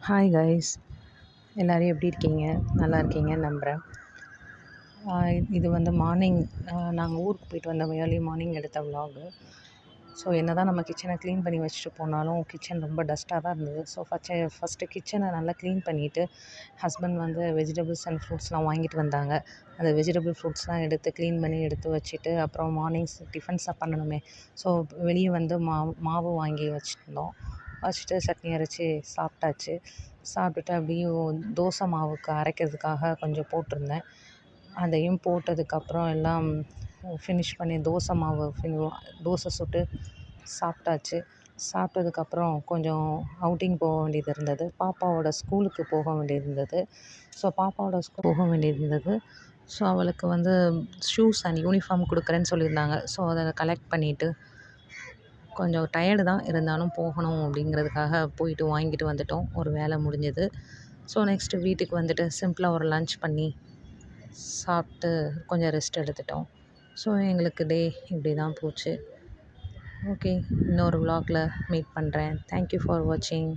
Hi guys, எல்லோரும் எப்படி இருக்கீங்க? நல்லா இருக்கீங்கன்னு நம்புகிறேன். இது வந்து மார்னிங் நாங்கள் ஊருக்கு போயிட்டு வந்த ஏர்லி மார்னிங் எடுத்த விலாகு. ஸோ என்ன தான் நம்ம கிச்சனை க்ளீன் பண்ணி வச்சுட்டு போனாலும் கிச்சன் ரொம்ப டஸ்ட்டாக தான் இருந்தது. ஸோ ஃபஸ்ட்டு கிச்சனை நல்லா க்ளீன் பண்ணிவிட்டு ஹஸ்பண்ட் வந்து வெஜிடபிள்ஸ் அண்ட் ஃப்ரூட்ஸ்லாம் வாங்கிட்டு வந்தாங்க. அந்த வெஜிடபிள் ஃப்ரூட்ஸ்லாம் எடுத்து க்ளீன் பண்ணி எடுத்து வச்சுட்டு அப்புறம் மார்னிங்ஸ் டிஃபன்ஸாக பண்ணணுமே. ஸோ வெளியே வந்து மாவு வாங்கி வச்சுருந்தோம். வச்சுட்டு சட்னி அரைச்சி சாப்பிட்டாச்சு. சாப்பிட்டுட்டு அப்படியும் தோசை மாவுக்கு அரைக்கிறதுக்காக கொஞ்சம் போட்டிருந்தேன். அதையும் போட்டதுக்கப்புறம் எல்லாம் ஃபினிஷ் பண்ணி தோசை மாவு தோசை சுட்டு சாப்பிட்டாச்சு. சாப்பிட்டதுக்கப்புறம் கொஞ்சம் அவுட்டிங் போக வேண்டியது இருந்தது. பாப்பாவோட ஸ்கூலுக்கு போக வேண்டியது இருந்தது. ஸோ பாப்பாவோட ஸ்கூல் போக வேண்டியது இருந்தது. ஸோ அவளுக்கு வந்து ஷூஸ் அண்ட் யூனிஃபார்ம் கொடுக்குறேன்னு சொல்லியிருந்தாங்க. ஸோ அதை கலெக்ட் பண்ணிவிட்டு கொஞ்சம் டயர்டு தான், இருந்தாலும் போகணும் அப்படிங்கிறதுக்காக போயிட்டு வாங்கிட்டு வந்துட்டோம். ஒரு வேலை முடிஞ்சது. ஸோ நெக்ஸ்ட்டு வீட்டுக்கு வந்துட்டு சிம்பிளாக ஒரு லன்ச் பண்ணி சாப்பிட்டு கொஞ்சம் ரெஸ்ட் எடுத்துட்டோம். ஸோ எங்களுக்கு டே இப்படி தான் போச்சு. ஓகே, இன்னொரு விலாகில் மீட் பண்ணுறேன். தேங்க்யூ ஃபார் வாட்சிங்.